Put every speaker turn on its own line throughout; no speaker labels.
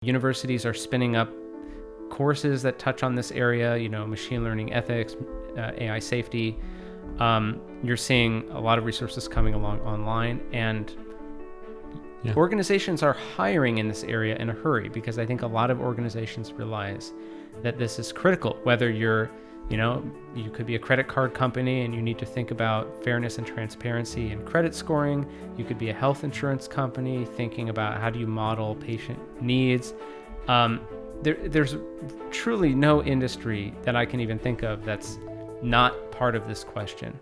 Universities are spinning up courses that touch on this area, machine learning ethics, AI safety. You're seeing a lot of resources coming along online, and organizations are hiring in this area in a hurry, because I think a lot of organizations realize that this is critical. Whether you're, you could be a credit card company and you need to think about fairness and transparency in credit scoring. You could be a health insurance company thinking about how do you model patient needs. There's truly no industry that I can even think of that's not part of this question.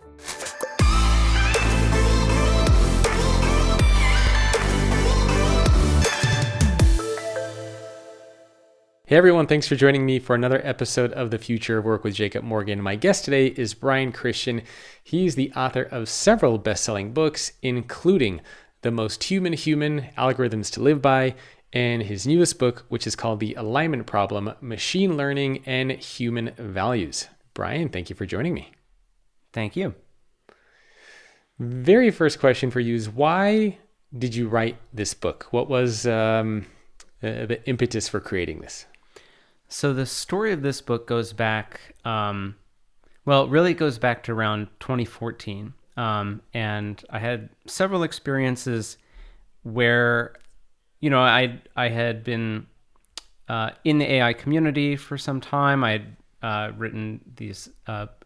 Hey everyone, thanks for joining me for another episode of The Future of Work with Jacob Morgan. My guest today is Brian Christian. He's the author of several best-selling books, including The Most Human Algorithms to Live By, and his newest book, which is called The Alignment Problem, Machine Learning and Human Values. Brian, thank you for joining me.
Thank you.
Very first question for you is, why did you write this book? What was the impetus for creating this?
So the story of this book goes back, it really goes back to around 2014. And I had several experiences where, I had been in the AI community for some time. I had written these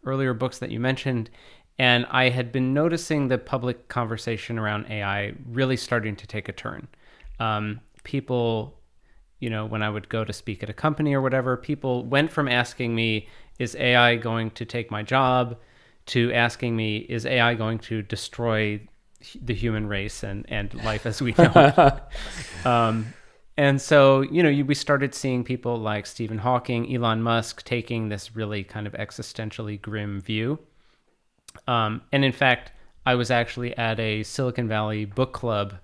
earlier books that you mentioned, and I had been noticing the public conversation around AI really starting to take a turn. People, when I would go to speak at a company or whatever, people went from asking me, is AI going to take my job, to asking me, is AI going to destroy the human race and life as we know it? And so, we started seeing people like Stephen Hawking, Elon Musk taking this really kind of existentially grim view. And in fact, I was actually at a Silicon Valley book club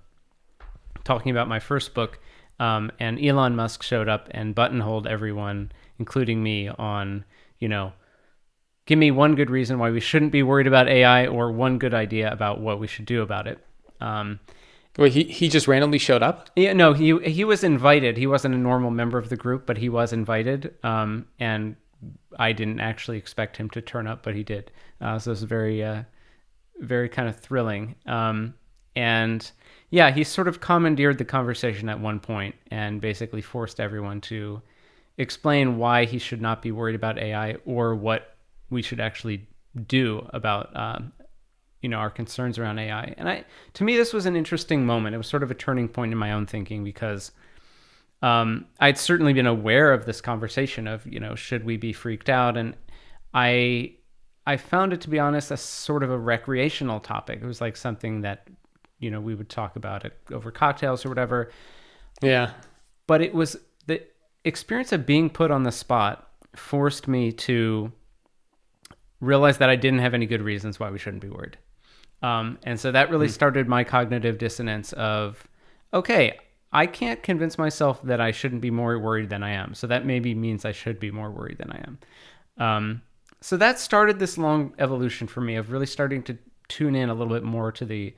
talking about my first book, and Elon Musk showed up and buttonholed everyone, including me, on, give me one good reason why we shouldn't be worried about AI, or one good idea about what we should do about it.
Wait, he just randomly showed up?
Yeah, no, he was invited. He wasn't a normal member of the group, but he was invited. And I didn't actually expect him to turn up, but he did. So it was very, very kind of thrilling. And yeah, he sort of commandeered the conversation at one point and basically forced everyone to explain why he should not be worried about AI, or what we should actually do about our concerns around AI. And to me, this was an interesting moment. It was sort of a turning point in my own thinking, because I'd certainly been aware of this conversation of, should we be freaked out? And I found it, to be honest, a sort of a recreational topic. It was like something that, we would talk about it over cocktails or whatever.
Yeah.
But it was the experience of being put on the spot forced me to realize that I didn't have any good reasons why we shouldn't be worried. And so that really started my cognitive dissonance of, okay, I can't convince myself that I shouldn't be more worried than I am. So that maybe means I should be more worried than I am. So that started this long evolution for me of really starting to tune in a little bit more to the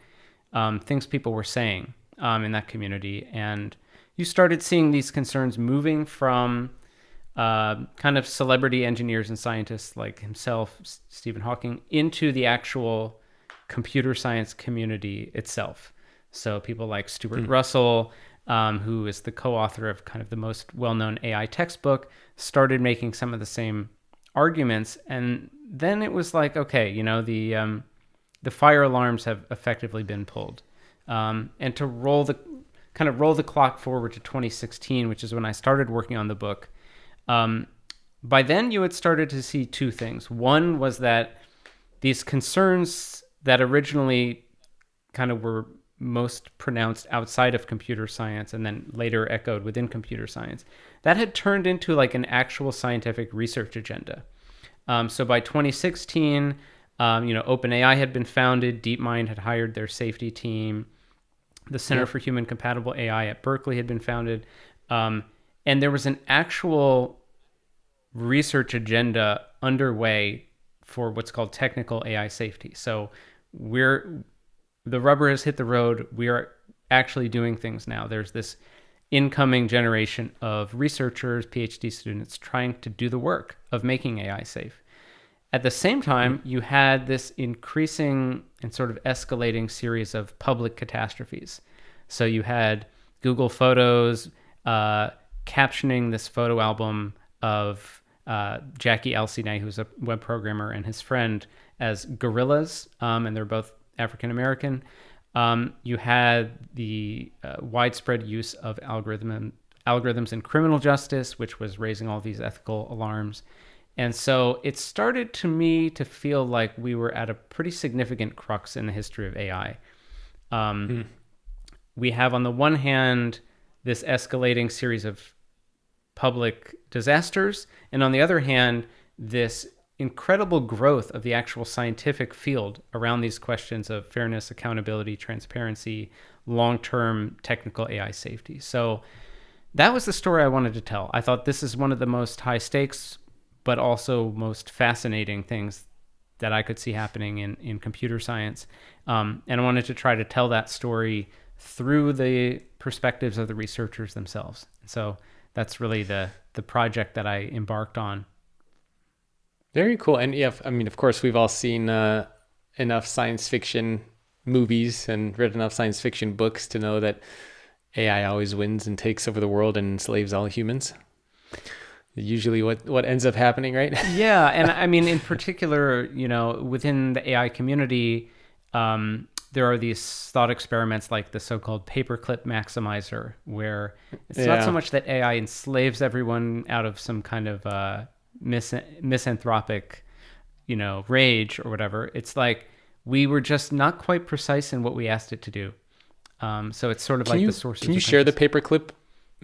things people were saying in that community. And you started seeing these concerns moving from kind of celebrity engineers and scientists like himself, Stephen Hawking, into the actual computer science community itself. So people like Stuart Russell, who is the co-author of kind of the most well-known AI textbook, started making some of the same arguments. And then it was like, okay, the fire alarms have effectively been pulled. And to roll the clock forward to 2016, which is when I started working on the book, by then you had started to see two things. One was that these concerns that originally kind of were most pronounced outside of computer science and then later echoed within computer science, that had turned into like an actual scientific research agenda. So by 2016, OpenAI had been founded, DeepMind had hired their safety team, the Center for Human Compatible AI at Berkeley had been founded, and there was an actual research agenda underway for what's called technical AI safety. So the rubber has hit the road. We are actually doing things now. There's this incoming generation of researchers, PhD students trying to do the work of making AI safe. At the same time, you had this increasing and sort of escalating series of public catastrophes. So you had Google Photos captioning this photo album of Jackie Alcine, who's a web programmer, and his friend as gorillas, and they're both African American. You had the widespread use of algorithms in criminal justice, which was raising all these ethical alarms. And so it started to me to feel like we were at a pretty significant crux in the history of AI. We have, on the one hand, this escalating series of public disasters, and on the other hand, this incredible growth of the actual scientific field around these questions of fairness, accountability, transparency, long-term technical AI safety. So that was the story I wanted to tell. I thought this is one of the most high stakes, but also most fascinating things that I could see happening in computer science. And I wanted to try to tell that story through the perspectives of the researchers themselves. So that's really the project that I embarked on.
Very cool. And yeah, I mean, of course, we've all seen enough science fiction movies and read enough science fiction books to know that AI always wins and takes over the world and enslaves all humans. Usually what ends up happening, right?
Yeah. And I mean, in particular, within the AI community, there are these thought experiments like the so-called Paperclip Maximizer, where it's not so much that AI enslaves everyone out of some kind of misanthropic, rage or whatever. It's like we were just not quite precise in what we asked it to do. So it's sort of the sources.
Can you share the Paperclip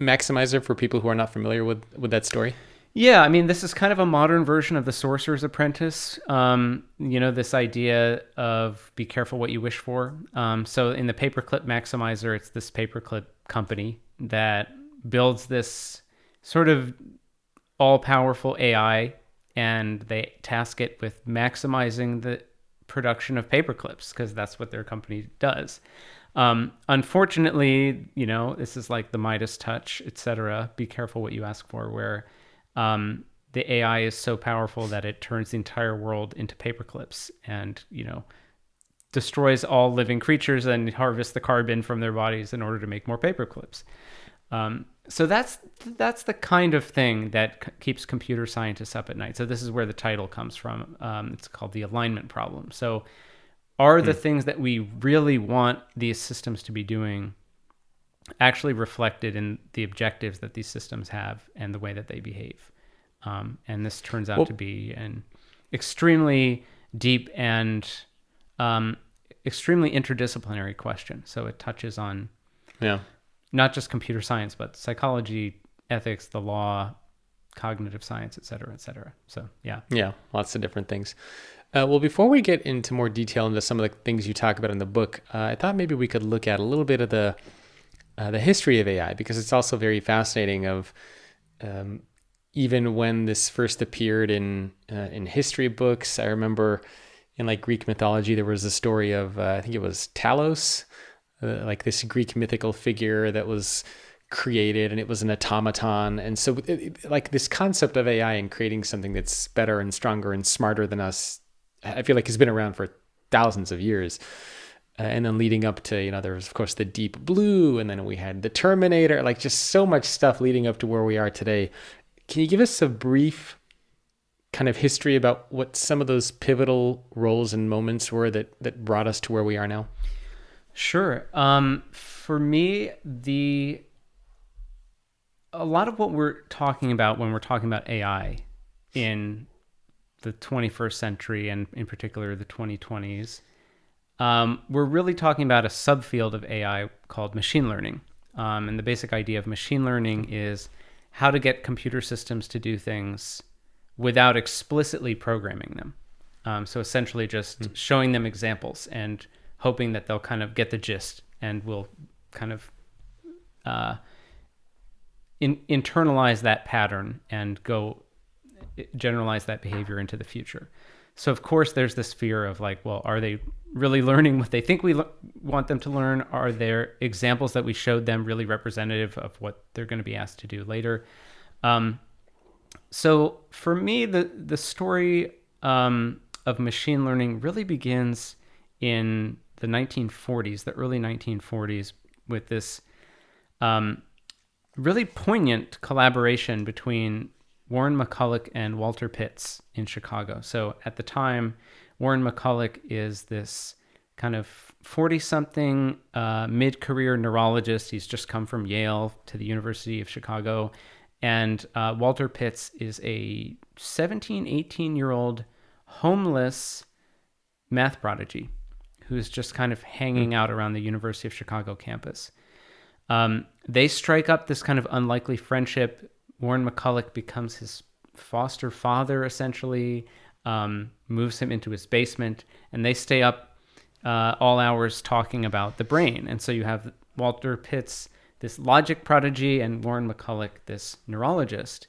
Maximizer for people who are not familiar with that story?
Yeah, I mean, this is kind of a modern version of the Sorcerer's Apprentice. This idea of be careful what you wish for. So in the Paperclip Maximizer, it's this paperclip company that builds this sort of all-powerful AI, and they task it with maximizing the production of paperclips because that's what their company does. Unfortunately, this is like the Midas touch, etc. Be careful what you ask for, where the AI is so powerful that it turns the entire world into paperclips and, destroys all living creatures and harvests the carbon from their bodies in order to make more paperclips. So that's the kind of thing that keeps computer scientists up at night. So this is where the title comes from. It's called the alignment problem. So are the things that we really want these systems to be doing actually reflected in the objectives that these systems have and the way that they behave? And this turns out to be an extremely deep and extremely interdisciplinary question. So it touches on not just computer science, but psychology, ethics, the law, cognitive science, et cetera, et cetera. So, yeah.
Yeah, lots of different things. Well, before we get into more detail into some of the things you talk about in the book, I thought maybe we could look at a little bit of the history of AI, because it's also very fascinating of even when this first appeared in history books. I remember in Greek mythology, there was a story of, I think it was Talos, like this Greek mythical figure that was created, and it was an automaton. And so this concept of AI and creating something that's better and stronger and smarter than us, I feel like has been around for thousands of years. And then leading up to, there was, of course, the Deep Blue, and then we had the Terminator, just so much stuff leading up to where we are today. Can you give us a brief kind of history about what some of those pivotal roles and moments were that brought us to where we are now?
Sure. For me, a lot of what we're talking about when we're talking about AI in the 21st century, and in particular the 2020s, we're really talking about a subfield of AI called machine learning. And the basic idea of machine learning is how to get computer systems to do things without explicitly programming them. So essentially just showing them examples and hoping that they'll kind of get the gist and will kind of internalize that pattern and go generalize that behavior into the future. So of course there's this fear of like, well, are they really learning what they think we want them to learn? Are there examples that we showed them really representative of what they're going to be asked to do later? So for me, the story of machine learning really begins in the 1940s, the early 1940s, with this really poignant collaboration between Warren McCulloch and Walter Pitts in Chicago. So at the time, Warren McCulloch is this kind of 40-something mid-career neurologist. He's just come from Yale to the University of Chicago. And Walter Pitts is a 17, 18-year-old homeless math prodigy who's just kind of hanging out around the University of Chicago campus. They strike up this kind of unlikely friendship. Warren McCulloch becomes his foster father, essentially, moves him into his basement, and they stay up all hours talking about the brain. And so you have Walter Pitts, this logic prodigy, and Warren McCulloch, this neurologist.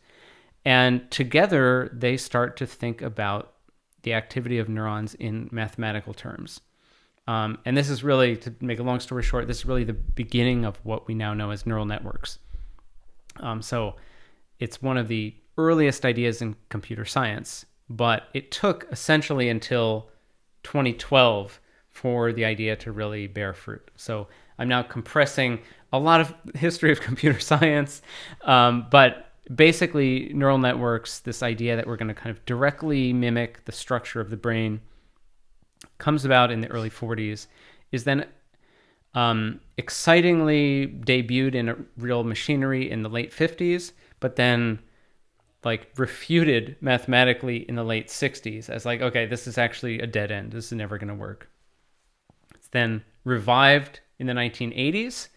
And together, they start to think about the activity of neurons in mathematical terms. And this is really, to make a long story short, this is really the beginning of what we now know as neural networks. So it's one of the earliest ideas in computer science, but it took essentially until 2012 for the idea to really bear fruit. So I'm now compressing a lot of history of computer science, but basically neural networks, this idea that we're going to kind of directly mimic the structure of the brain, comes about in the early 40s, is then excitingly debuted in a real machinery in the late 50s, but then like refuted mathematically in the late 60s as like, okay, this is actually a dead end. This is never going to work. It's then revived in the 1980s.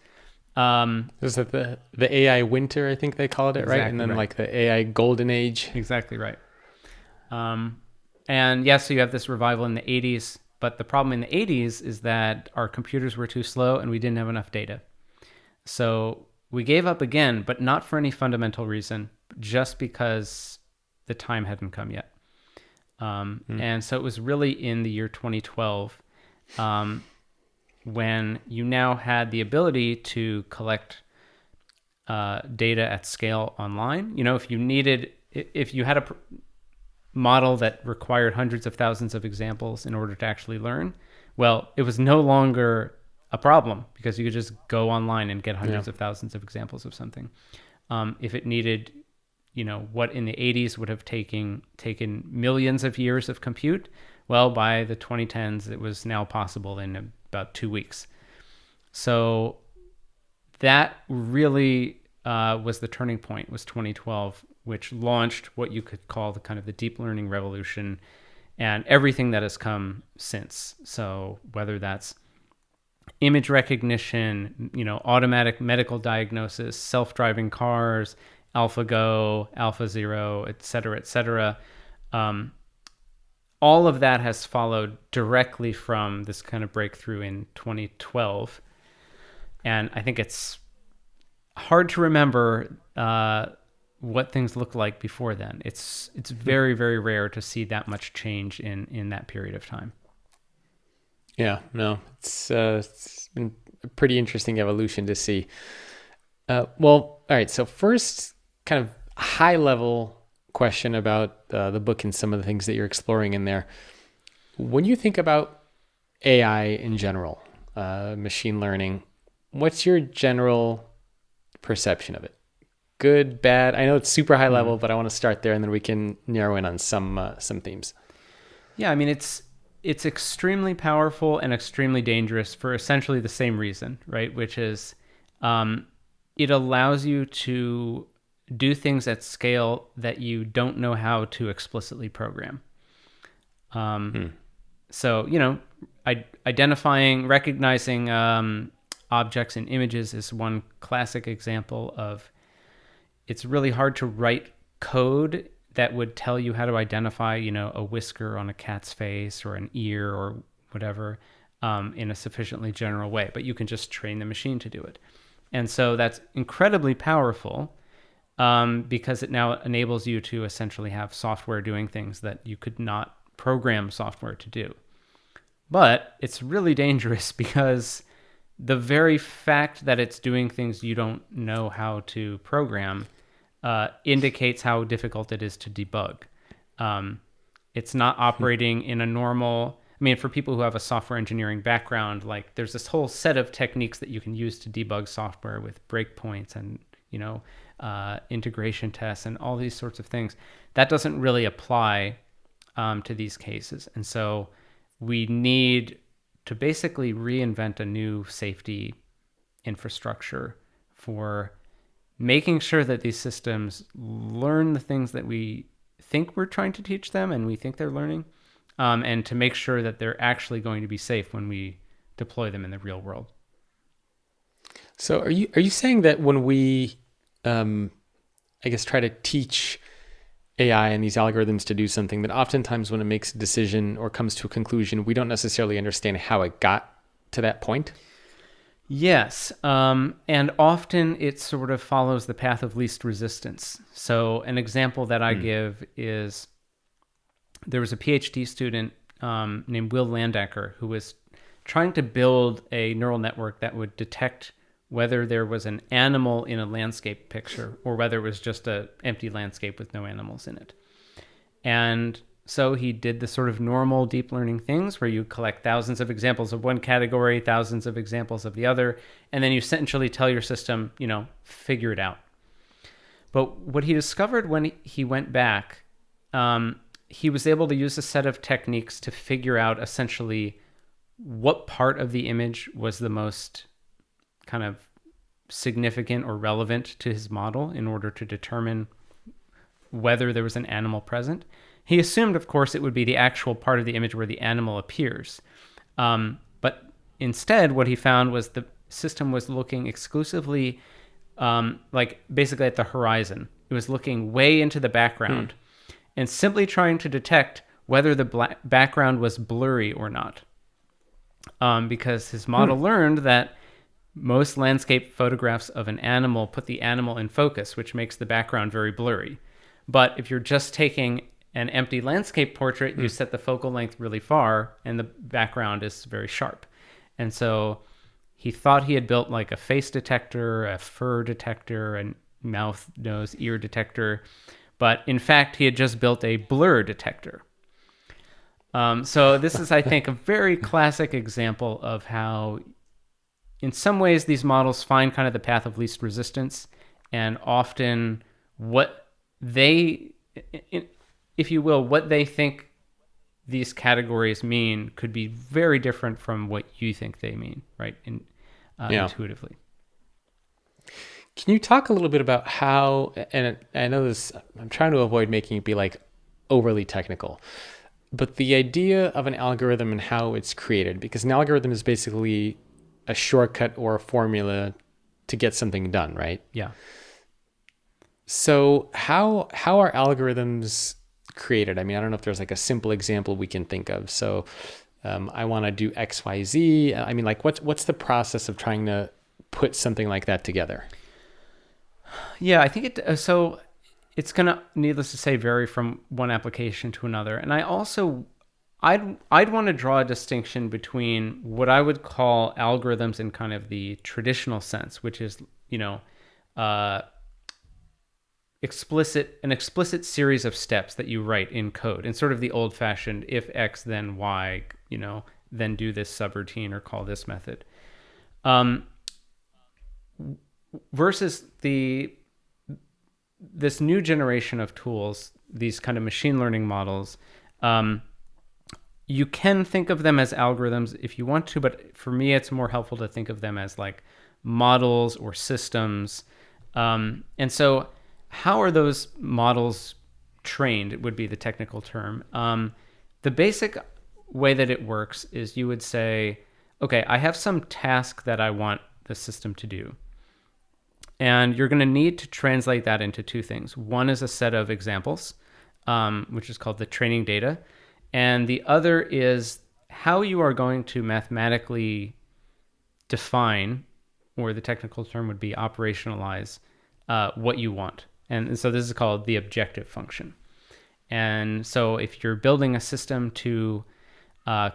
Is it the AI winter, I think they called it, right? And then like the AI golden age.
Exactly right. And yes, so you have this revival in the 80s, but the problem in the 80s is that our computers were too slow and we didn't have enough data. So we gave up again, but not for any fundamental reason, just because the time hadn't come yet. And so it was really in the year 2012 when you now had the ability to collect data at scale online. You know, if you had a model that required hundreds of thousands of examples in order to actually learn, well, it was no longer a problem because you could just go online and get hundreds of thousands of examples of something. If it needed, you know, what in the 80s would have taken millions of years of compute, well, by the 2010s, it was now possible in about 2 weeks. So that really was the turning point, was 2012, which launched what you could call the kind of the deep learning revolution and everything that has come since. So whether that's image recognition, you know, automatic medical diagnosis, self-driving cars, AlphaGo, AlphaZero, et cetera, all of that has followed directly from this kind of breakthrough in 2012. And I think it's hard to remember what things looked like before then. It's very, very rare to see that much change in that period of time.
Yeah, no, it's been a pretty interesting evolution to see. Well, all right. So first, kind of high level question about the book and some of the things that you're exploring in there. When you think about AI in general, machine learning, what's your general perception of it? Good, bad? I know it's super high level, but I want to start there and then we can narrow in on some themes.
Yeah, I mean, it's extremely powerful and extremely dangerous for essentially the same reason, right? Which is it allows you to do things at scale that you don't know how to explicitly program. So, you know, recognizing objects and images is one classic example of it's really hard to write code that would tell you how to identify, you know, a whisker on a cat's face or an ear or whatever in a sufficiently general way, but you can just train the machine to do it. And so that's incredibly powerful because it now enables you to essentially have software doing things that you could not program software to do. But it's really dangerous because the very fact that it's doing things you don't know how to program indicates how difficult it is to debug. It's not operating in a normal... I mean, for people who have a software engineering background, like there's this whole set of techniques that you can use to debug software with breakpoints and, integration tests and all these sorts of things. That doesn't really apply to these cases. And so we need to basically reinvent a new safety infrastructure for making sure that these systems learn the things that we think we're trying to teach them and we think they're learning, and to make sure that they're actually going to be safe when we deploy them in the real world.
So are you saying that when we, I guess, try to teach AI and these algorithms to do something, that oftentimes when it makes a decision or comes to a conclusion, we don't necessarily understand how it got to that point?
Yes. And often it sort of follows the path of least resistance. So an example that I give is there was a PhD student named Will Landecker who was trying to build a neural network that would detect whether there was an animal in a landscape picture or whether it was just an empty landscape with no animals in it. And so he did the sort of normal deep learning things where you collect thousands of examples of one category, thousands of examples of the other, and then you essentially tell your system, figure it out. But what he discovered when he went back, he was able to use a set of techniques to figure out essentially what part of the image was the most kind of significant or relevant to his model in order to determine whether there was an animal present. He assumed, of course, it would be the actual part of the image where the animal appears. But instead, what he found was the system was looking exclusively basically at the horizon. It was looking way into the background and simply trying to detect whether the background was blurry or not. Because his model learned that most landscape photographs of an animal put the animal in focus, which makes the background very blurry. But if you're just taking an empty landscape portrait, you set the focal length really far and the background is very sharp. And so he thought he had built like a face detector, a fur detector, a mouth, nose, ear detector. But in fact, he had just built a blur detector. So this is, I think, a very classic example of how, in some ways, these models find kind of the path of least resistance, and often what they, if you will, what they think these categories mean could be very different from what you think they mean, right? Intuitively.
Can you talk a little bit about how, and I know this, I'm trying to avoid making it be like overly technical, but the idea of an algorithm and how it's created, because an algorithm is basically a shortcut or a formula to get something done, right?
Yeah.
So how are algorithms created? I mean, I don't know if there's like a simple example we can think of. So I want to do X, Y, Z. I mean, like what's the process of trying to put something like that together?
Yeah, I think so it's going to, needless to say, vary from one application to another. And I'd want to draw a distinction between what I would call algorithms in kind of the traditional sense, which is, an explicit series of steps that you write in code, and sort of the old-fashioned if X then Y, then do this subroutine or call this method. Versus this new generation of tools, these kind of machine learning models. You can think of them as algorithms if you want to, but for me, it's more helpful to think of them as like models or systems. And so how are those models trained? It would be the technical term. The basic way that it works is you would say, okay, I have some task that I want the system to do. And you're going to need to translate that into two things. One is a set of examples, which is called the training data. And the other is how you are going to mathematically define, or the technical term would be operationalize, what you want. And so this is called the objective function. And so if you're building a system to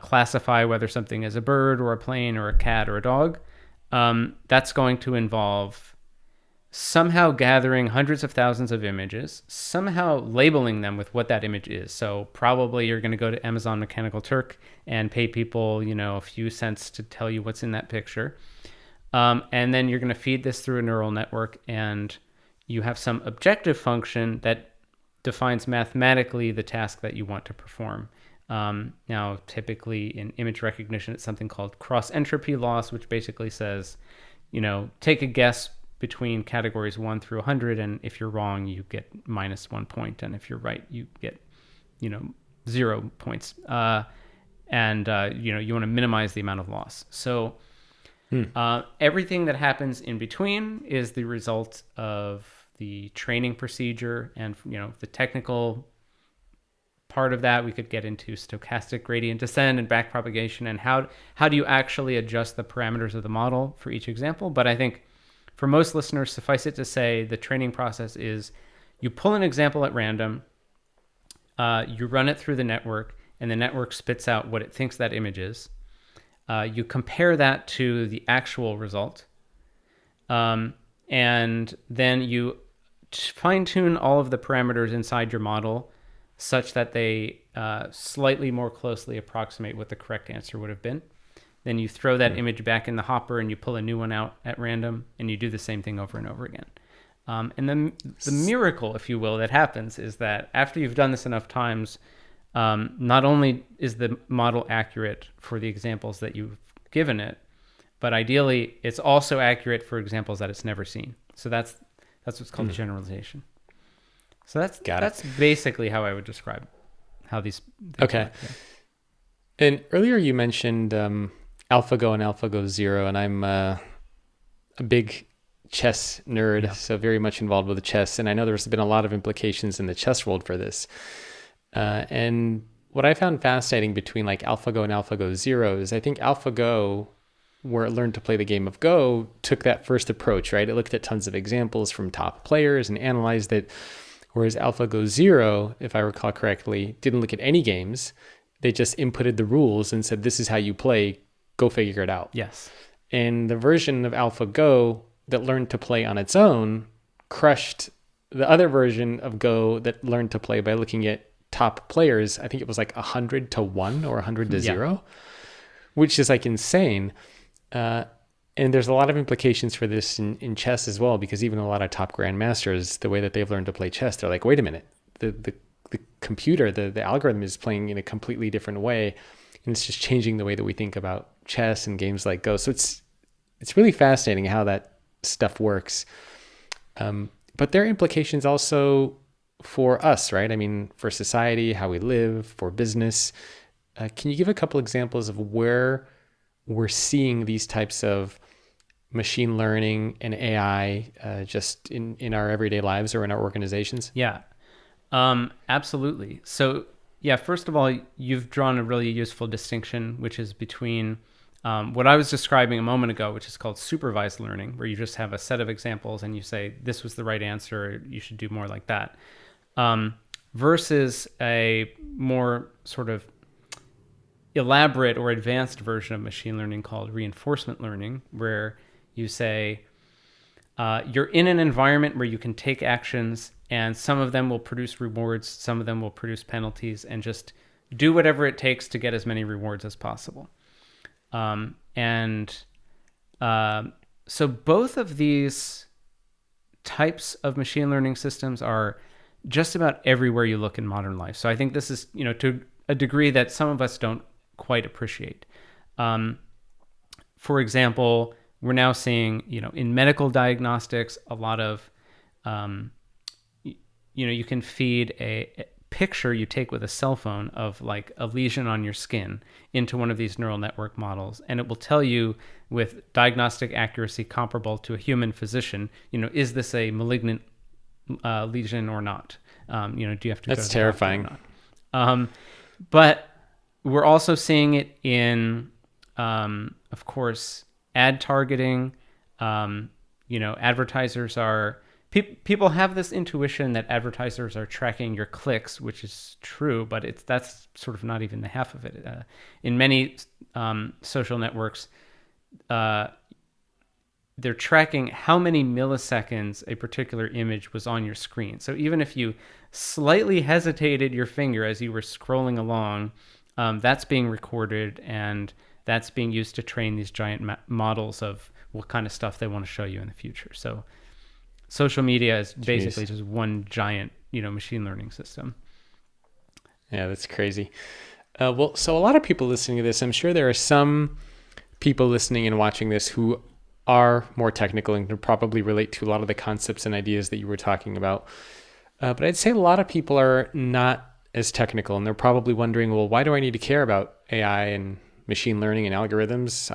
classify whether something is a bird or a plane or a cat or a dog, that's going to involve somehow gathering hundreds of thousands of images, somehow labeling them with what that image is. So probably you're going to go to Amazon Mechanical Turk and pay people, a few cents to tell you what's in that picture. And then you're going to feed this through a neural network, and you have some objective function that defines mathematically the task that you want to perform. Now, typically in image recognition, it's something called cross entropy loss, which basically says, take a guess between categories 1 through 100, and if you're wrong, you get -1 point, and if you're right, you get, 0 points. You want to minimize the amount of loss. So everything that happens in between is the result of the training procedure, and the technical part of that we could get into stochastic gradient descent and backpropagation, and how do you actually adjust the parameters of the model for each example. But I think for most listeners, suffice it to say, the training process is you pull an example at random, you run it through the network, and the network spits out what it thinks that image is. You compare that to the actual result, and then you fine-tune all of the parameters inside your model such that they slightly more closely approximate what the correct answer would have been. Then you throw that image back in the hopper and you pull a new one out at random, and you do the same thing over and over again. And then the miracle, if you will, that happens is that after you've done this enough times, not only is the model accurate for the examples that you've given it, but ideally it's also accurate for examples that it's never seen. So that's what's called generalization. So that's basically how I would describe how these things
Okay.
work, yeah.
And earlier you mentioned AlphaGo and AlphaGo Zero, and I'm a big chess nerd, so very much involved with the chess. And I know there's been a lot of implications in the chess world for this. And what I found fascinating between like AlphaGo and AlphaGo Zero is I think AlphaGo, where it learned to play the game of Go, took that first approach, right? It looked at tons of examples from top players and analyzed it. Whereas AlphaGo Zero, if I recall correctly, didn't look at any games. They just inputted the rules and said, this is how you play, go figure it out.
Yes.
And the version of AlphaGo that learned to play on its own crushed the other version of Go that learned to play by looking at top players. I think it was like 100 to 1 or 100 to 0, which is like insane. And there's a lot of implications for this in chess as well, because even a lot of top grandmasters, the way that they've learned to play chess, they're like, wait a minute, the computer, the algorithm is playing in a completely different way, and it's just changing the way that we think about chess and games like Go. So it's really fascinating how that stuff works. But there are implications also for us, right? I mean, for society, how we live, for business. Can you give a couple examples of where we're seeing these types of machine learning and AI just in our everyday lives or in our organizations?
Yeah, absolutely. So yeah, first of all, you've drawn a really useful distinction, which is between what I was describing a moment ago, which is called supervised learning, where you just have a set of examples and you say, this was the right answer, you should do more like that, versus a more sort of elaborate or advanced version of machine learning called reinforcement learning, where you say you're in an environment where you can take actions, and some of them will produce rewards, some of them will produce penalties, and just do whatever it takes to get as many rewards as possible. So both of these types of machine learning systems are just about everywhere you look in modern life. So I think this is, to a degree that some of us don't quite appreciate. For example, we're now seeing, in medical diagnostics, a lot of, you can feed a picture you take with a cell phone of like a lesion on your skin into one of these neural network models, and it will tell you with diagnostic accuracy comparable to a human physician, is this a malignant lesion or not? Do you have to go to the doctor
terrifying.
or not? But we're also seeing it in, of course, ad targeting. Advertisers are people have this intuition that advertisers are tracking your clicks, which is true, but that's sort of not even the half of it. In many social networks, they're tracking how many milliseconds a particular image was on your screen. So even if you slightly hesitated your finger as you were scrolling along, that's being recorded, and that's being used to train these giant models of what kind of stuff they want to show you in the future. So social media is basically just one giant, machine learning system.
Yeah, that's crazy. Well, so a lot of people listening to this, I'm sure there are some people listening and watching this who are more technical and can probably relate to a lot of the concepts and ideas that you were talking about. But I'd say a lot of people are not as technical, and they're probably wondering, well, why do I need to care about AI and machine learning and algorithms?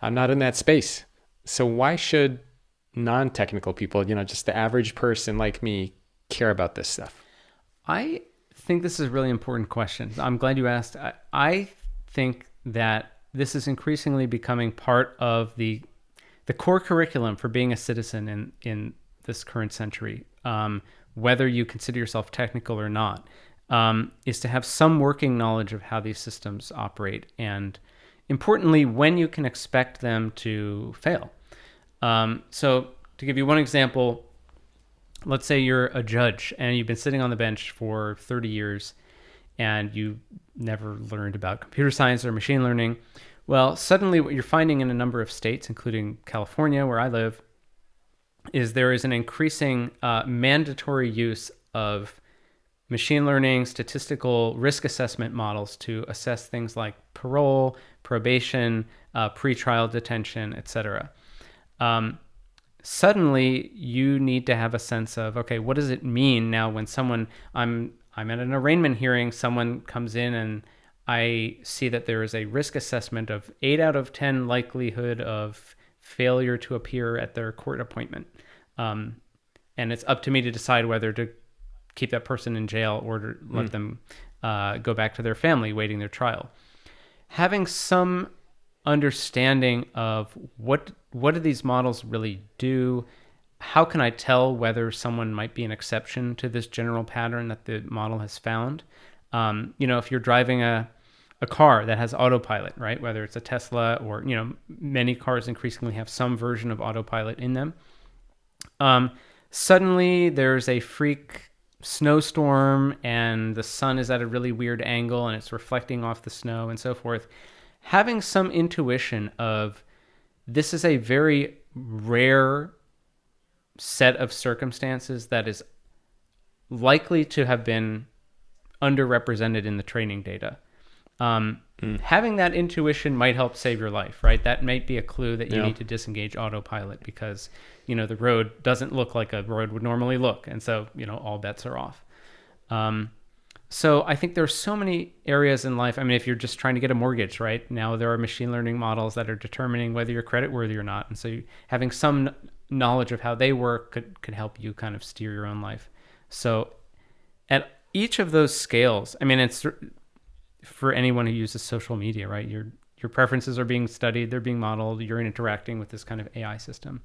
I'm not in that space. So why should non-technical people, just the average person like me, care about this stuff?
I think this is a really important question. I'm glad you asked. I think that this is increasingly becoming part of the core curriculum for being a citizen in this current century, whether you consider yourself technical or not, is to have some working knowledge of how these systems operate, and importantly, when you can expect them to fail. So to give you one example, let's say you're a judge and you've been sitting on the bench for 30 years and you never learned about computer science or machine learning. Well, suddenly what you're finding in a number of states, including California, where I live, is there is an increasing mandatory use of machine learning, statistical risk assessment models to assess things like parole, probation, pretrial detention, etc. Suddenly, you need to have a sense of, okay, what does it mean now when I'm at an arraignment hearing, someone comes in and I see that there is a risk assessment of 8 out of 10 likelihood of failure to appear at their court appointment. And it's up to me to decide whether to keep that person in jail or to let them go back to their family waiting their trial. Having some understanding of what do these models really do? How can I tell whether someone might be an exception to this general pattern that the model has found? If you're driving a car that has autopilot, right? Whether it's a Tesla or, many cars increasingly have some version of autopilot in them. Suddenly there's a freak snowstorm and the sun is at a really weird angle and it's reflecting off the snow and so forth. Having some intuition of this is a very rare set of circumstances that is likely to have been underrepresented in the training data. Having that intuition might help save your life, right? That might be a clue that you need to disengage autopilot because, the road doesn't look like a road would normally look. And so, all bets are off. So I think there's so many areas in life. I mean, if you're just trying to get a mortgage, right? Now there are machine learning models that are determining whether you're creditworthy or not. And so having some knowledge of how they work could help you kind of steer your own life. So at each of those scales, I mean, it's for anyone who uses social media, right? Your preferences are being studied, they're being modeled, you're interacting with this kind of AI system.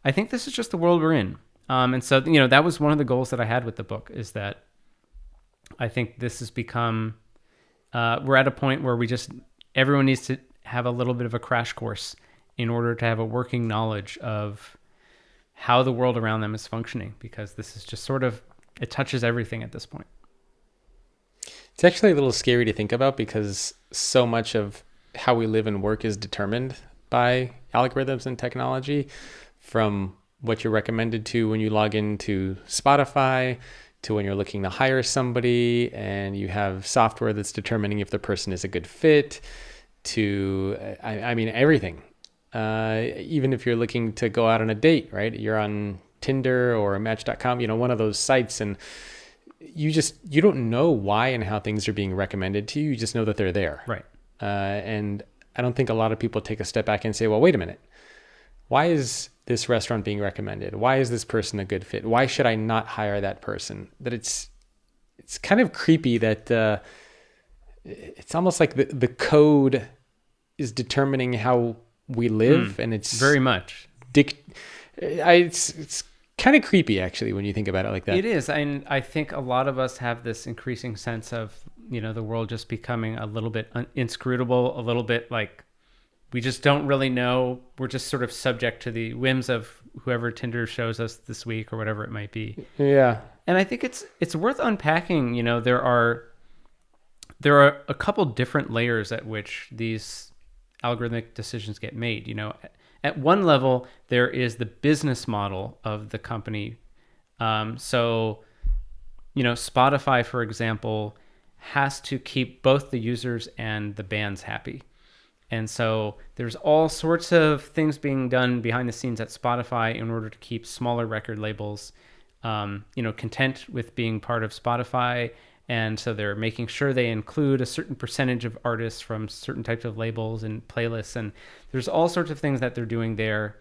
I think this is just the world we're in. And so, that was one of the goals that I had with the book, is that I think this has become, we're at a point where everyone needs to have a little bit of a crash course in order to have a working knowledge of how the world around them is functioning, because this is just it touches everything at this point.
It's actually a little scary to think about because so much of how we live and work is determined by algorithms and technology, from what you're recommended to when you log into Spotify, to when you're looking to hire somebody and you have software that's determining if the person is a good fit, to, I mean, everything. Even if you're looking to go out on a date, right? You're on Tinder or Match.com, one of those sites, and you don't know why and how things are being recommended to you. You just know that they're there.
Right.
And I don't think a lot of people take a step back and say, well, wait a minute. Why is this restaurant being recommended? Why is this person a good fit? Why should I not hire that person? That it's kind of creepy that it's almost like the code is determining how we live, and it's
very much.
It's kind of creepy, actually, when you think about it like that.
It is. And I think a lot of us have this increasing sense of, the world just becoming a little bit inscrutable, a little bit like we just don't really know. We're just sort of subject to the whims of whoever Tinder shows us this week or whatever it might be.
Yeah.
And I think it's worth unpacking. There are a couple different layers at which these algorithmic decisions get made. At one level, there is the business model of the company. So, Spotify, for example, has to keep both the users and the bands happy. And so there's all sorts of things being done behind the scenes at Spotify in order to keep smaller record labels, content with being part of Spotify. And so they're making sure they include a certain percentage of artists from certain types of labels and playlists. And there's all sorts of things that they're doing there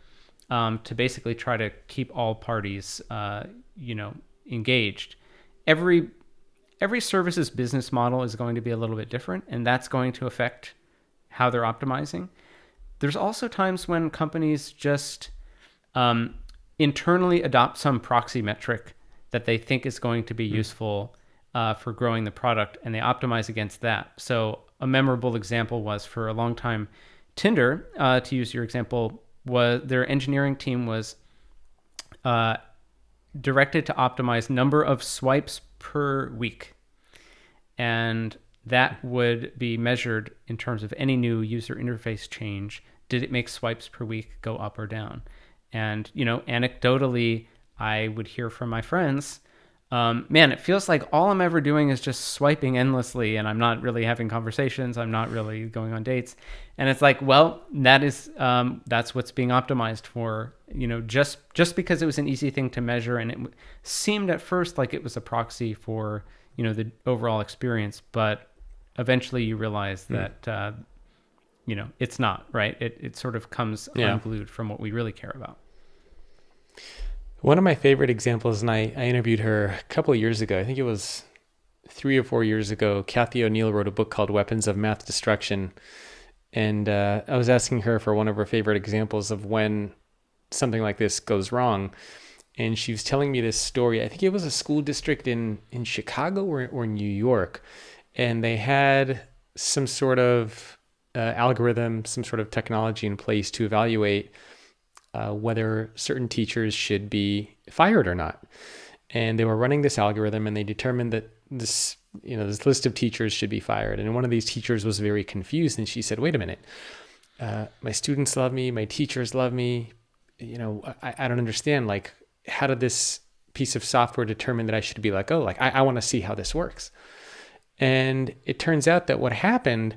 to basically try to keep all parties, engaged. Every service's business model is going to be a little bit different, and that's going to affect how they're optimizing. There's also times when companies just internally adopt some proxy metric that they think is going to be useful for growing the product, and they optimize against that. So a memorable example was, for a long time, Tinder, to use your example, was their engineering team was directed to optimize number of swipes per week. And that would be measured in terms of any new user interface change. Did it make swipes per week go up or down? And, anecdotally, I would hear from my friends, man, it feels like all I'm ever doing is just swiping endlessly, and I'm not really having conversations. I'm not really going on dates. And it's like, well, that's what's being optimized for, just because it was an easy thing to measure. And it seemed at first like it was a proxy for, the overall experience, but eventually you realize that, it's not, right. It sort of comes unglued from what we really care about.
One of my favorite examples, and I interviewed her a couple of years ago, I think it was 3 or 4 years ago, Kathy O'Neill wrote a book called Weapons of Math Destruction. And I was asking her for one of her favorite examples of when something like this goes wrong. And she was telling me this story. I think it was a school district in Chicago or New York. And they had some sort of algorithm, some sort of technology in place to evaluate whether certain teachers should be fired or not. And they were running this algorithm, and they determined that this list of teachers should be fired. And one of these teachers was very confused, and she said, wait a minute, my students love me, my teachers love me. I don't understand. Like, how did this piece of software determine that I should be let go? Like, I want to see how this works. And it turns out that what happened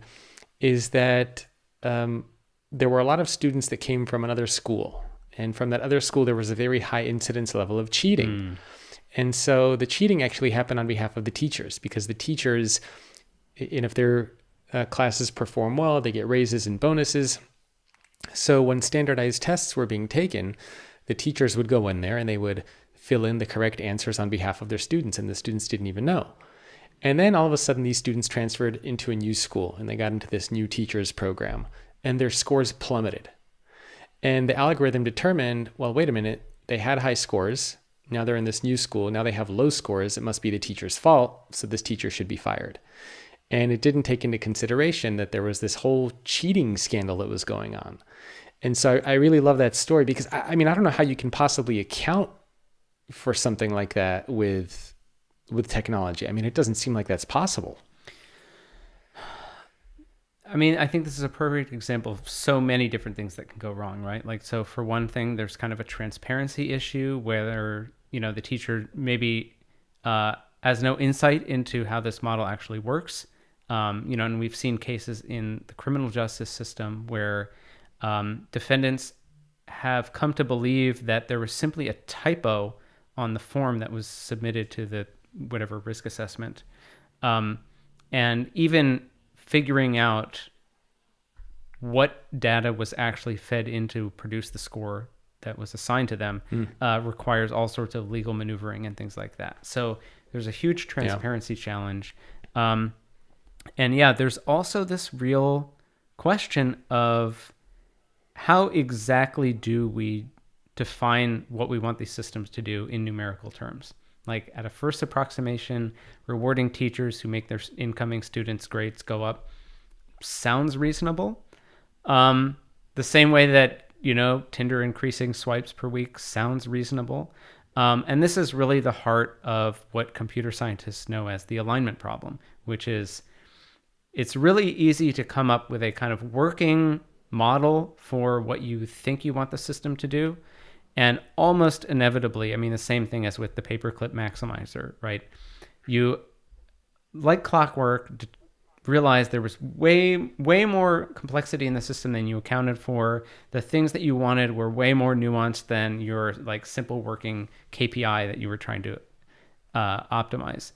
is that there were a lot of students that came from another school. And from that other school, there was a very high incidence level of cheating. And so the cheating actually happened on behalf of the teachers, because the teachers, and if their classes perform well, they get raises and bonuses. So when standardized tests were being taken, the teachers would go in there and they would fill in the correct answers on behalf of their students, and the students didn't even know. And then all of a sudden, these students transferred into a new school, and they got into this new teachers program, and their scores plummeted. And the algorithm determined, well, wait a minute, they had high scores. Now they're in this new school. Now they have low scores. It must be the teacher's fault. So this teacher should be fired. And it didn't take into consideration that there was this whole cheating scandal that was going on. And so I really love that story, because I don't know how you can possibly account for something like that with technology. It doesn't seem like that's possible.
I think this is a perfect example of so many different things that can go wrong, right? Like, so for one thing, there's kind of a transparency issue where, the teacher maybe has no insight into how this model actually works. And we've seen cases in the criminal justice system where defendants have come to believe that there was simply a typo on the form that was submitted to the whatever risk assessment. And even figuring out what data was actually fed in to produce the score that was assigned to them requires all sorts of legal maneuvering and things like that. So there's a huge transparency challenge. And there's also this real question of how exactly do we define what we want these systems to do in numerical terms. Like at a first approximation, rewarding teachers who make their incoming students' grades go up sounds reasonable. The same way that, Tinder increasing swipes per week sounds reasonable. And this is really the heart of what computer scientists know as the alignment problem, which is it's really easy to come up with a kind of working model for what you think you want the system to do. And almost inevitably, the same thing as with the Paperclip Maximizer, right? You, like clockwork, realized there was way more complexity in the system than you accounted for. The things that you wanted were way more nuanced than your like simple working KPI that you were trying to optimize.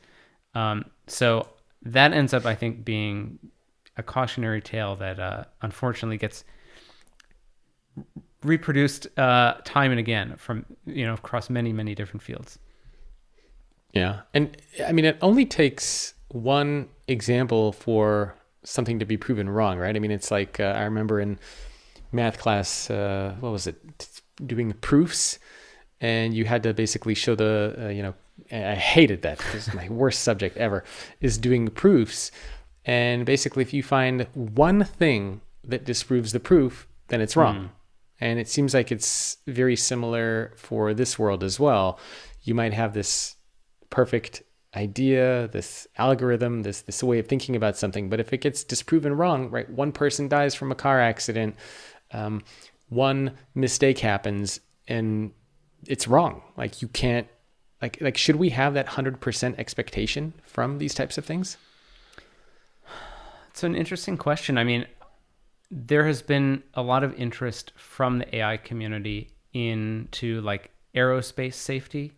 So that ends up, I think, being a cautionary tale that unfortunately gets reproduced time and again from across many different fields.
Yeah, and it only takes one example for something to be proven wrong, right? It's like I remember in math class, what was it, doing proofs, and you had to basically show the I hated that. This is my worst subject ever, is doing proofs. And basically, if you find one thing that disproves the proof, then it's wrong. And it seems like it's very similar for this world as well. You might have this perfect idea, this algorithm, this way of thinking about something, but if it gets disproven wrong, right? One person dies from a car accident, one mistake happens, and it's wrong. Like you can't, like should we have that 100% expectation from these types of things?
It's an interesting question. There has been a lot of interest from the AI community into like aerospace safety.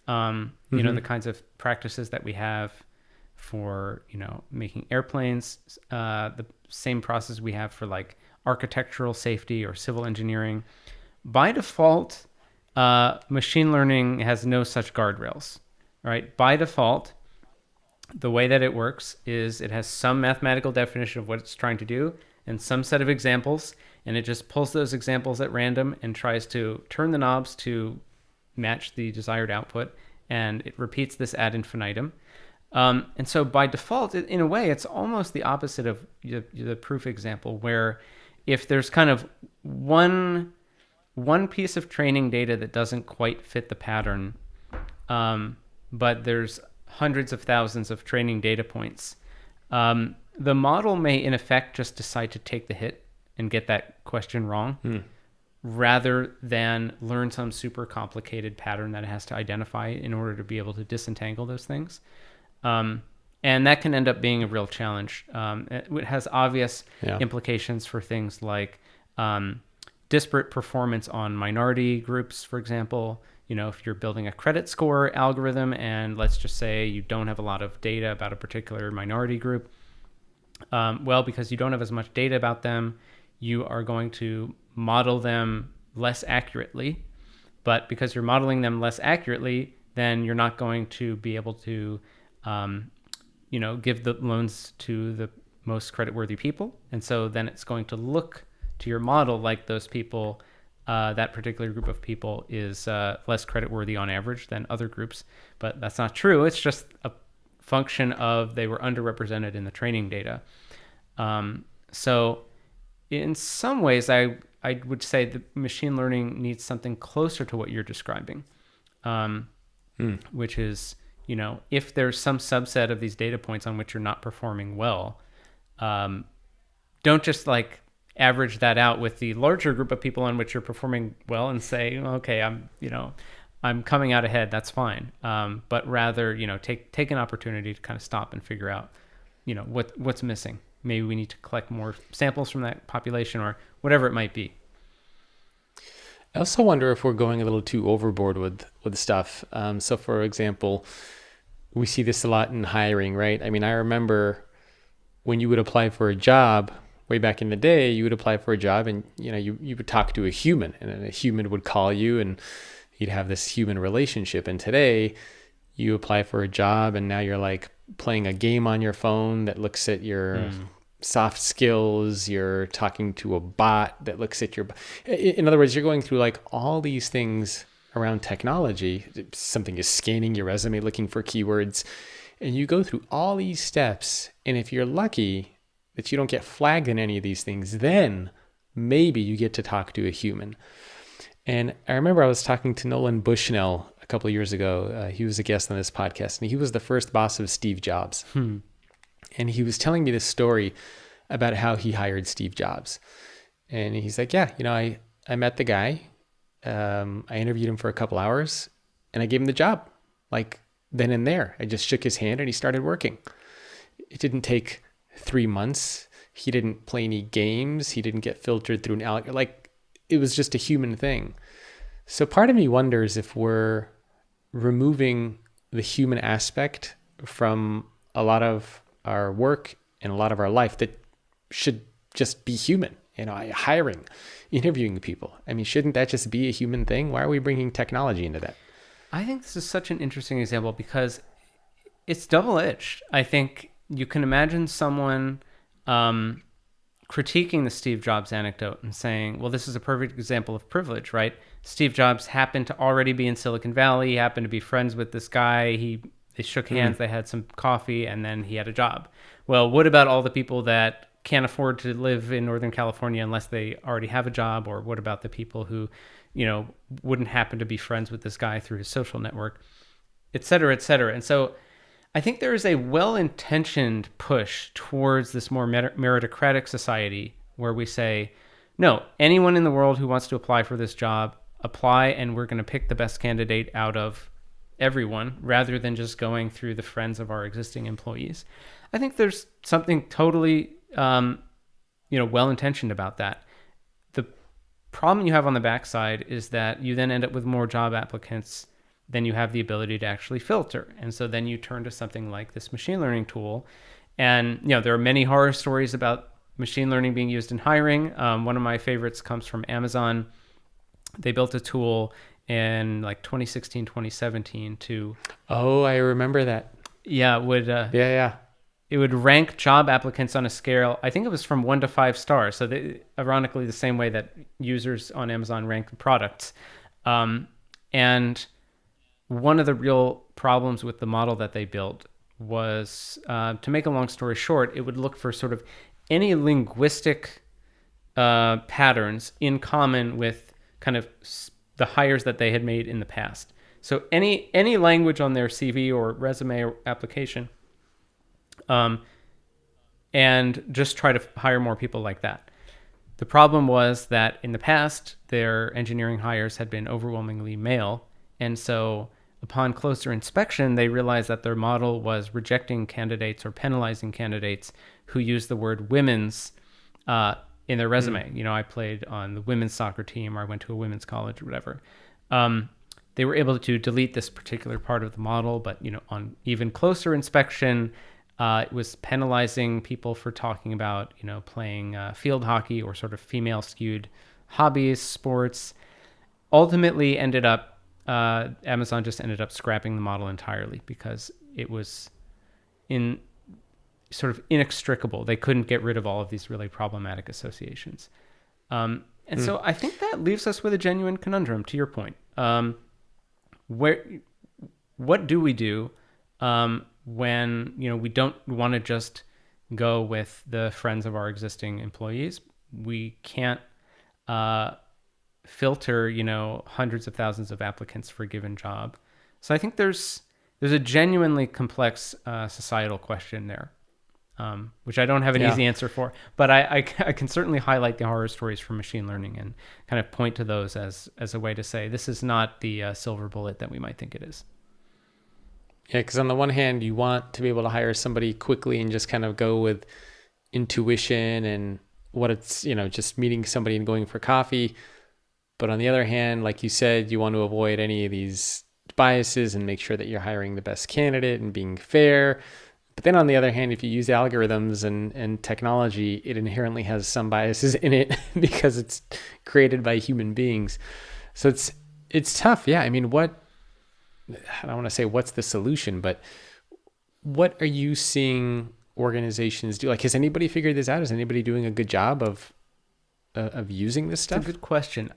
The kinds of practices that we have for, making airplanes, the same process we have for like architectural safety or civil engineering. By default, machine learning has no such guardrails, right? By default, the way that it works is it has some mathematical definition of what it's trying to do and some set of examples, and it just pulls those examples at random and tries to turn the knobs to match the desired output, and it repeats this ad infinitum. And so by default, in a way, it's almost the opposite of the proof example, where if there's kind of one piece of training data that doesn't quite fit the pattern, but there's hundreds of thousands of training data points, the model may in effect just decide to take the hit and get that question wrong, rather than learn some super complicated pattern that it has to identify in order to be able to disentangle those things. And that can end up being a real challenge. It has obvious implications for things like disparate performance on minority groups, for example. If you're building a credit score algorithm and let's just say you don't have a lot of data about a particular minority group, because you don't have as much data about them, you are going to model them less accurately. But because you're modeling them less accurately, then you're not going to be able to, give the loans to the most creditworthy people. And so then it's going to look to your model like those people, that particular group of people is less creditworthy on average than other groups. But that's not true. It's just a function of they were underrepresented in the training data. So in some ways, I would say that machine learning needs something closer to what you're describing, which is, if there's some subset of these data points on which you're not performing well, don't just like average that out with the larger group of people on which you're performing well and say, okay, I'm coming out ahead. That's fine. But rather, take an opportunity to kind of stop and figure out, what's missing. Maybe we need to collect more samples from that population or whatever it might be.
I also wonder if we're going a little too overboard with stuff. So for example, we see this a lot in hiring, right? I remember when you would apply for a job way back in the day, you would apply for a job and, you would talk to a human and then a human would call you and you'd have this human relationship. And today you apply for a job and now you're like playing a game on your phone that looks at your soft skills, you're talking to a bot that looks at your, in other words, you're going through like all these things around technology. Something is scanning your resume, looking for keywords, and you go through all these steps. And if you're lucky that you don't get flagged in any of these things, then maybe you get to talk to a human. And I remember I was talking to Nolan Bushnell a couple of years ago. He was a guest on this podcast, and he was the first boss of Steve Jobs. And he was telling me this story about how he hired Steve Jobs. And he's like, yeah, I met the guy. I interviewed him for a couple hours and I gave him the job. Like then and there, I just shook his hand and he started working. It didn't take 3 months. He didn't play any games. He didn't get filtered through an algorithm. Like it was just a human thing. So part of me wonders if we're removing the human aspect from a lot of our work and a lot of our life that should just be human. Hiring, interviewing people. I mean, shouldn't that just be a human thing? Why are we bringing technology into that?
I think this is such an interesting example because it's double-edged. I think you can imagine someone critiquing the Steve Jobs anecdote and saying, well, this is a perfect example of privilege, right? Steve Jobs happened to already be in Silicon Valley. He happened to be friends with this guy. They shook hands, they had some coffee, and then he had a job. Well, what about all the people that can't afford to live in Northern California unless they already have a job? Or what about the people who, wouldn't happen to be friends with this guy through his social network, et cetera, et cetera. And so I think there is a well-intentioned push towards this more meritocratic society where we say, no, anyone in the world who wants to apply for this job, apply, and we're going to pick the best candidate out of everyone rather than just going through the friends of our existing employees. I think there's something totally, well-intentioned about that. The problem you have on the backside is that you then end up with more job applicants than you have the ability to actually filter. And so then you turn to something like this machine learning tool. And, there are many horror stories about machine learning being used in hiring. One of my favorites comes from Amazon. They built a tool in like 2016, 2017 to...
Oh, I remember that.
Yeah, it would rank job applicants on a scale, I think it was from 1 to 5 stars. So ironically, the same way that users on Amazon rank products. And one of the real problems with the model that they built was, to make a long story short, it would look for sort of any linguistic patterns in common with kind of the hires that they had made in the past. So any language on their CV or resume or application, and just try to hire more people like that. The problem was that in the past, their engineering hires had been overwhelmingly male. And so upon closer inspection, they realized that their model was rejecting candidates or penalizing candidates who used the word women's in their resume. I played on the women's soccer team, or I went to a women's college or whatever. They were able to delete this particular part of the model, but on even closer inspection, it was penalizing people for talking about playing field hockey or sort of female skewed hobbies, sports. Ultimately, Amazon just ended up scrapping the model entirely because it was sort of inextricable. They couldn't get rid of all of these really problematic associations. So I think that leaves us with a genuine conundrum, to your point. What do we do when we don't want to just go with the friends of our existing employees? We can't filter hundreds of thousands of applicants for a given job. So I think there's a genuinely complex societal question there, which I don't have an easy answer for, but I can certainly highlight the horror stories from machine learning and kind of point to those as a way to say this is not the silver bullet that we might think it is.
Yeah, because on the one hand, you want to be able to hire somebody quickly and just kind of go with intuition and what it's, just meeting somebody and going for coffee. But on the other hand, like you said, you want to avoid any of these biases and make sure that you're hiring the best candidate and being fair. But then on the other hand, if you use algorithms and technology, it inherently has some biases in it because it's created by human beings. So it's tough. Yeah. I mean, I don't want to say what's the solution, but what are you seeing organizations do? Like, has anybody figured this out? Is anybody doing a good job of using this stuff?
It's a good question.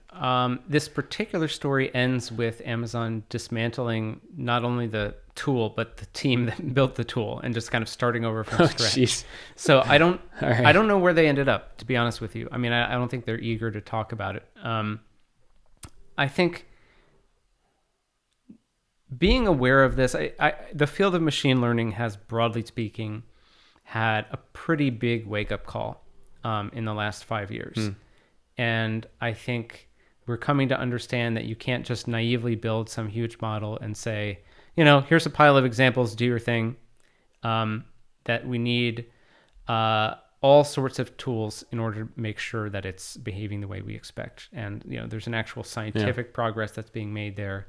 This particular story ends with Amazon dismantling not only the tool, but the team that built the tool and just kind of starting over from scratch.
Geez.
So I don't
Right.
I don't know where they ended up, to be honest with you. I mean, I don't think they're eager to talk about it. I think being aware of this, the field of machine learning has, broadly speaking, had a pretty big wake-up call in the last 5 years. And I think we're coming to understand that you can't just naively build some huge model and say, here's a pile of examples, do your thing. That we need all sorts of tools in order to make sure that it's behaving the way we expect. And, there's an actual scientific progress that's being made there.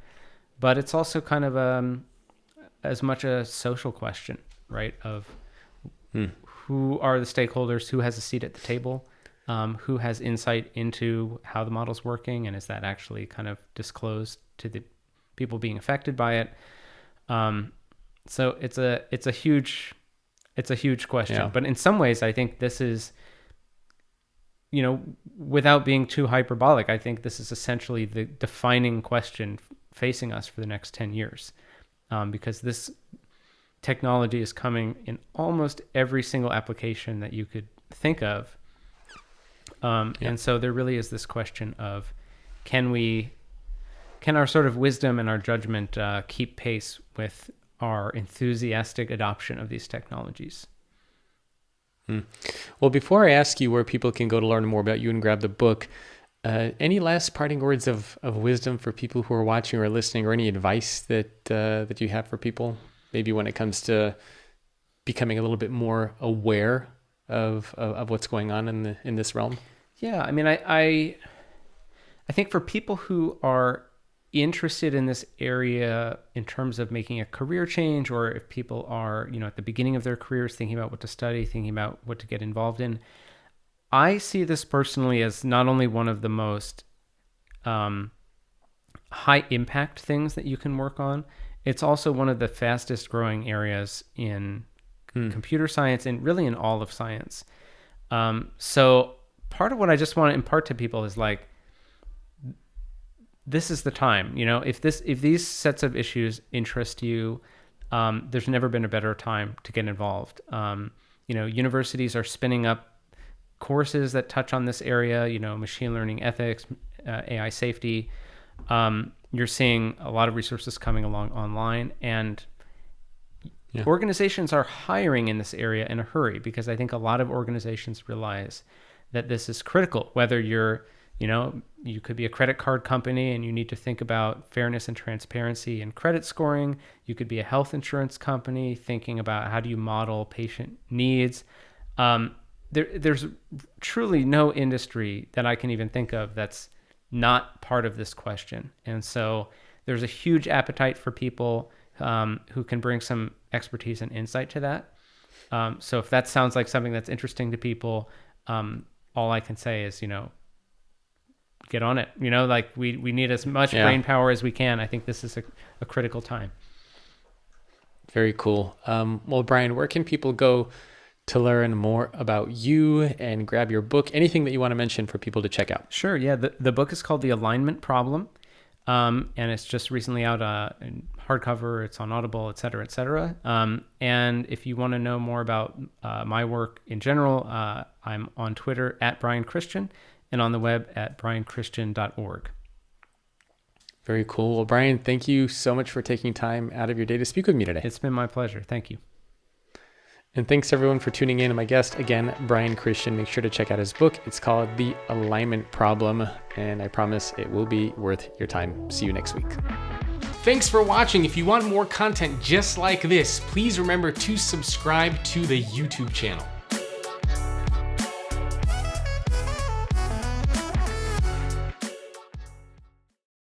But it's also kind of as much a social question, right? Of who are the stakeholders, who has a seat at the table, who has insight into how the model's working, and is that actually kind of disclosed to the people being affected by it? So it's a huge question.
Yeah.
But in some ways, I think this is, without being too hyperbolic, I think this is essentially the defining question facing us for the next 10 years, because this technology is coming in almost every single application that you could think of. And so there really is this question of, can our sort of wisdom and our judgment keep pace with our enthusiastic adoption of these technologies?
Well, before I ask you where people can go to learn more about you and grab the book, any last parting words of wisdom for people who are watching or listening, or any advice that you have for people, maybe when it comes to becoming a little bit more aware of what's going on in this realm?
Yeah, I mean, I think for people who are interested in this area in terms of making a career change, or if people are, at the beginning of their careers thinking about what to study, thinking about what to get involved in, I see this personally as not only one of the most high impact things that you can work on, it's also one of the fastest growing areas in computer science and really in all of science. So part of what I just want to impart to people is like, this is the time, if these sets of issues interest you, there's never been a better time to get involved. Universities are spinning up courses that touch on this area, machine learning ethics, AI safety. You're seeing a lot of resources coming along online, and organizations are hiring in this area in a hurry, because I think a lot of organizations realize that this is critical, whether you're, you could be a credit card company and you need to think about fairness and transparency and credit scoring. You could be a health insurance company thinking about how do you model patient needs. There's truly no industry that I can even think of that's not part of this question. And so there's a huge appetite for people who can bring some expertise and insight to that. So if that sounds like something that's interesting to people, all I can say is, get on it. Like we need as much brain power as we can. I think this is a critical time.
Very cool. Well, Brian, where can people go to learn more about you and grab your book? Anything that you want to mention for people to check out?
Sure. Yeah. The book is called The Alignment Problem. And it's just recently out in hardcover. It's on Audible, et cetera, et cetera. And if you want to know more about my work in general, I'm on Twitter @BrianChristian and on the web at brianchristian.org.
Very cool. Well, Brian, thank you so much for taking time out of your day to speak with me today.
It's been my pleasure. Thank you.
And thanks everyone for tuning in. And my guest, again, Brian Christian. Make sure to check out his book. It's called The Alignment Problem, and I promise it will be worth your time. See you next week. Thanks for watching. If you want more content just like this, please remember to subscribe to the YouTube channel.